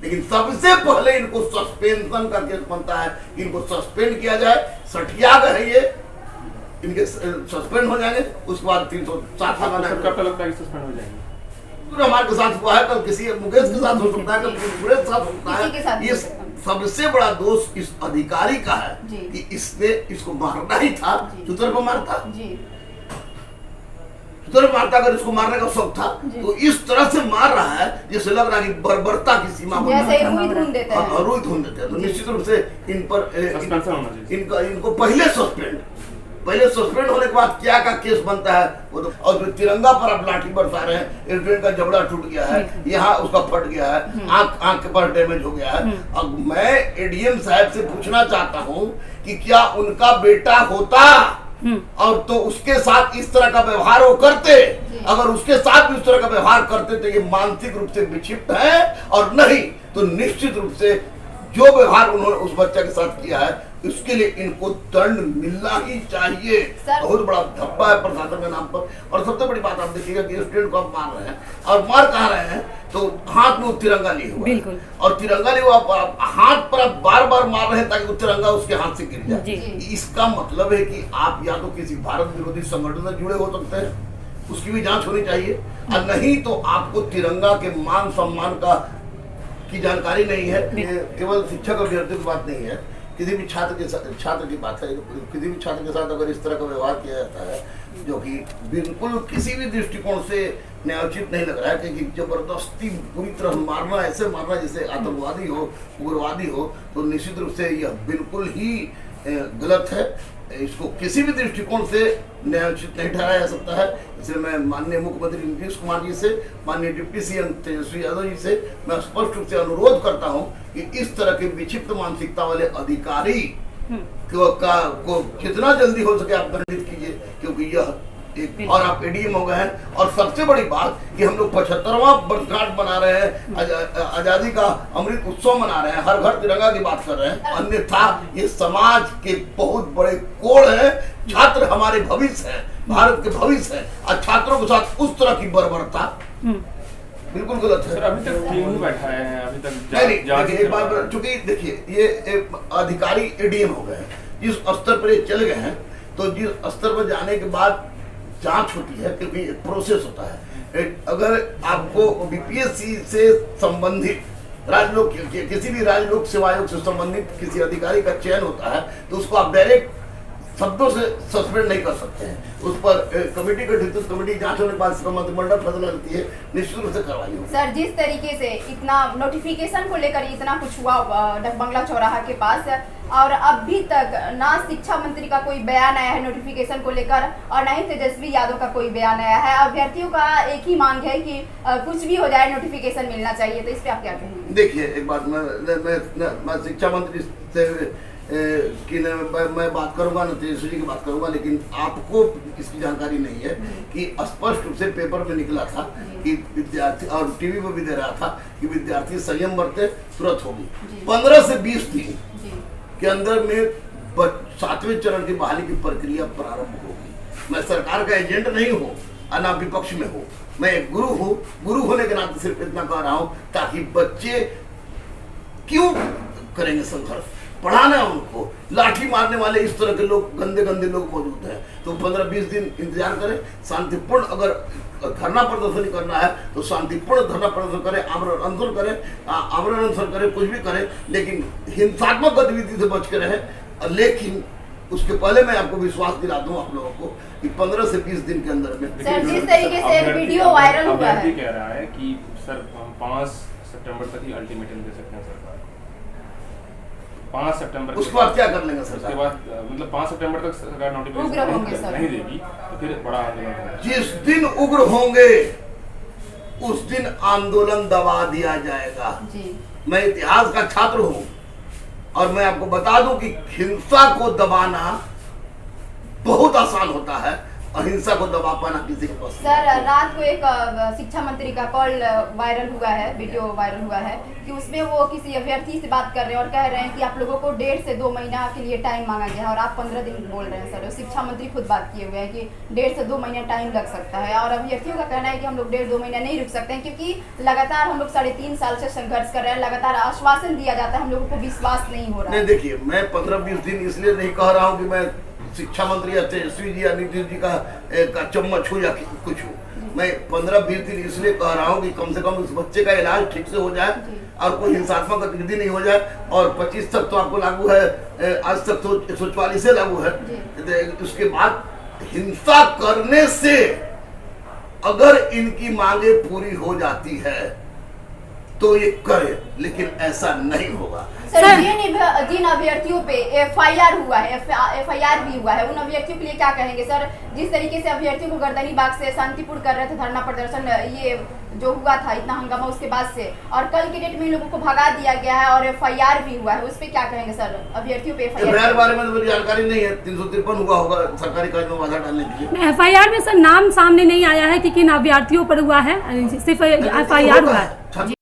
लेकिन सबसे पहले इनको सस्पेंशन का केस बनता है, इनको सस्पेंड किया जाए। सठियाग है ये, इनके सस्पेंड हो जाएंगे। उसके बाद 307 कब तक लगता है कि सस्पेंड हो जाएंगे? हमारे साथ हुआ है, कल किसी मुकेश के साथ हो सकता है, कल पूरे के साथ हो सकता है। ये सबसे बड़ा दोष इस अधिकारी का है कि इसने इसको मारना ही था। चुतर को मारता, चुतर को मारता, अगर इसको मारने का शौक था तो इस तरह से मार रहा है जैसे लग रहा है कि बर्बरता की सीमा रुई धुन देते हैं। तो निश्चित रूप से इन पर इनको पहले सस्पेंड होने के बाद क्या का केस बनता है वो तो। और फिर तिरंगा पर आप लाठी बरसा रहे हैं, एयरप्लेन का जबड़ा टूट गया है, यहाँ उसका फट गया है, आंख पर डैमेज हो गया है। अब मैं एडीएम साहब से पूछना चाहता हूँ कि क्या उनका बेटा होता और तो उसके साथ इस तरह का व्यवहार वो करते? अगर उसके साथ भी इस तरह का व्यवहार करते तो ये मानसिक रूप से विक्षिप्त है, और नहीं तो निश्चित रूप से जो व्यवहार उन्होंने उस बच्चा के साथ किया है इसके लिए इनको दंड मिलना ही चाहिए। बहुत बड़ा धब्बा है प्रशासन के नाम पर। और सबसे बड़ी बात आप देखिएगा कि स्टूडेंट को आप मार रहे हैं, और मार कहाँ रहे हैं तो हाथ में तिरंगा लिए हुआ, और तिरंगा लिए हुआ हाथ पर आप बार बार मार रहे हैं ताकि वो तिरंगा उसके हाथ से गिर जाए। इसका मतलब है कि आप या तो किसी भारत विरोधी संगठन से जुड़े हो सकते हैं, उसकी भी जांच होनी चाहिए, और नहीं तो आपको तिरंगा के मान सम्मान की जानकारी नहीं है। केवल शिक्षक अभ्यर्थी की बात नहीं है, किसी भी छात्र की बात है। किसी भी छात्र के साथ अगर इस तरह का व्यवहार किया जाता है जो कि बिल्कुल किसी भी दृष्टिकोण से न्यायोचित नहीं लग रहा है, कि जबरदस्ती पूरी तरह मारना, ऐसे मारना जैसे आतंकवादी हो, उग्रवादी हो, तो निश्चित रूप से यह बिल्कुल ही गलत है। इसको किसी भी दृष्टिकोण से न्यायोचित नहीं ठहराया जा सकता है। इसलिए मैं माननीय मुख्यमंत्री नीतीश कुमार जी से, माननीय डिप्टी सीएम तेजस्वी यादव जी से मैं स्पष्ट रूप से अनुरोध करता हूं कि इस तरह के विक्षिप्त मानसिकता वाले अधिकारी को जितना जल्दी हो सके आप दंडित कीजिए, क्योंकि यह एक, और आप एडीएम हो गए हैं। और सबसे बड़ी बात कि हम लोग 75वां वर्षगांठ मना रहे हैं, आजादी का अमृत उत्सव मना रहे हैं, हर घर तिरंगा की बात कर रहे हैं, अन्यथा ये समाज के बहुत बड़े कोण है। छात्र हमारे भविष्य है, भारत के भविष्य है, और छात्रों के साथ उस तरह की बर्बरता बिल्कुल गलत है। सर, अभी तक टीम ही बैठा है, अभी तक नहीं। एक बार चूंकि देखिए ये अधिकारी एडीएम हो गए हैं, जिस स्तर पर ये चले गए हैं, तो जिस स्तर पर जाने के बाद जांच होती है, क्योंकि एक प्रोसेस होता है। अगर आपको बीपीएससी से संबंधित राजलोक किसी भी राजलोक सेवा आयोग से संबंधित किसी अधिकारी का चयन होता है तो उसको आप डायरेक्ट शब्दों से सस्पेंड नहीं कर सकते हैं। उस पर कमेटी गठित, कमेटी जांच होने के बाद मंत्रिमंडल फैसला लेती है, निश्चित रूप से कार्रवाई होगी। सर, जिस तरीके से इतना नोटिफिकेशन को लेकर इतना कुछ हुआ डकबंगला चौराहा के पास, और अभी तक ना शिक्षा मंत्री का कोई बयान आया है नोटिफिकेशन को लेकर, और ना ही तेजस्वी यादव का कोई बयान आया है। अभ्यर्थियों का एक ही मांग है कि कुछ भी हो जाए नोटिफिकेशन मिलना चाहिए, तो इस पे आप क्या कहेंगे? देखिए, एक बात मैं शिक्षा मंत्री से कि मैं बात करूंगा ना, तेजस्वी जी की बात करूंगा, लेकिन आपको इसकी जानकारी नहीं है कि स्पष्ट रूप से पेपर में निकला था कि विद्यार्थी, और टीवी पर भी दे रहा था कि विद्यार्थी संयम बरते तुरंत होगी। 15 से 20 दिन के अंदर में 7वें चरण की बहाली की प्रक्रिया प्रारंभ होगी। मैं सरकार का एजेंट नहीं हूँ, ना विपक्ष में हूँ, मैं एक गुरु हूँ। गुरु होने के नाते सिर्फ इतना कह रहा हूँ ताकि बच्चे क्यों करेंगे संघर्ष, पढ़ाना है उनको। लाठी मारने वाले इस तरह के लोग, गंदे गंदे लोग मौजूद हैं, तो 15-20 दिन इंतजार करें। शांतिपूर्ण अगर धरना प्रदर्शन करना है तो शांतिपूर्ण धरना प्रदर्शन करें, आमरण अनशन करें, कुछ भी करें, लेकिन हिंसात्मक गतिविधि से बच के रहें। लेकिन उसके पहले मैं आपको विश्वास दिला दूं आप लोगों को कि 15 से 20 दिन के अंदर में। सर, जिस तरीके से एक वीडियो वायरल हुआ है, कह रहा है कि सर हम 5 सितंबर तक ही अल्टीमेटम दे सकते हैं सरकार को। 5 सितंबर उसके बाद क्या कर लेंगे सर? उसके बाद मतलब 5 सितंबर तक सरकार नोटिफिकेशन नहीं देगी तो फिर बड़ा आंदोलन होगा। जिस दिन उग्र होंगे उस दिन आंदोलन दबा दिया जाएगा। मैं इतिहास का छात्र हूं और मैं आपको बता दूं कि हिंसा को दबाना बहुत आसान होता है, अहिंसा को दबा पाना किसी के पास। सर रात को एक शिक्षा मंत्री का कॉल वायरल हुआ है, वीडियो वायरल हुआ है कि उसमें वो किसी अभ्यर्थी से बात कर रहे हैं और कह रहे हैं कि आप लोगों को 1.5 से 2 महीना के लिए टाइम मांगा गया है और आप 15 दिन बोल रहे हैं। सर शिक्षा मंत्री खुद बात किए हुए हैं कि 1.5 से 2 महीना टाइम लग सकता है और अभ्यर्थियों का कहना है कि हम लोग 1.5-2 महीना नहीं रुक सकते हैं क्योंकि लगातार हम लोग 3.5 साल से संघर्ष कर रहे हैं, लगातार आश्वासन दिया जाता है, हम लोगों को विश्वास नहीं हो रहा है। नहीं देखिए, मैं 15-20 दिन इसलिए नहीं कह रहा हूँ कि मैं शिक्षा मंत्री या तेजस्वी जी या नीतीश जी का चम्मच हूँ या कुछ हूँ। मैं 15-20 दिन इसलिए कह रहा हूँ कि कम से कम उस बच्चे का इलाज ठीक से हो जाए और कोई हिंसात्मक गतिविधि नहीं हो जाए। और 25 तक तो आपको लागू है, आज तक तो 144 से लागू है। उसके बाद हिंसा करने से अगर इनकी मांगे पूरी हो जाती है तो ये करे, लेकिन ऐसा नहीं होगा। सर जिन अभ्यर्थियों पे FIR हुआ है, FIR भी हुआ है, उन अभ्यर्थियों के लिए क्या कहेंगे सर? जिस तरीके से अभ्यर्थियों को गर्दनी बाग से शांतिपूर्ण कर रहे थे धरना प्रदर्शन, ये जो हुआ था इतना हंगामा उसके बाद से, और कल के डेट में इन लोगों को भगा दिया गया है और FIR भी हुआ है, उस पर क्या कहेंगे सर? अभ्यर्थियों पे FIR बारे में तो मेरी जानकारी नहीं है। 353 हुआ होगा सरकारी कार्य में बाधा डालने के लिए। FIR में सर नाम सामने नहीं आया है कि किन अभ्यर्थियों पर हुआ है, सिर्फ FIR हुआ है।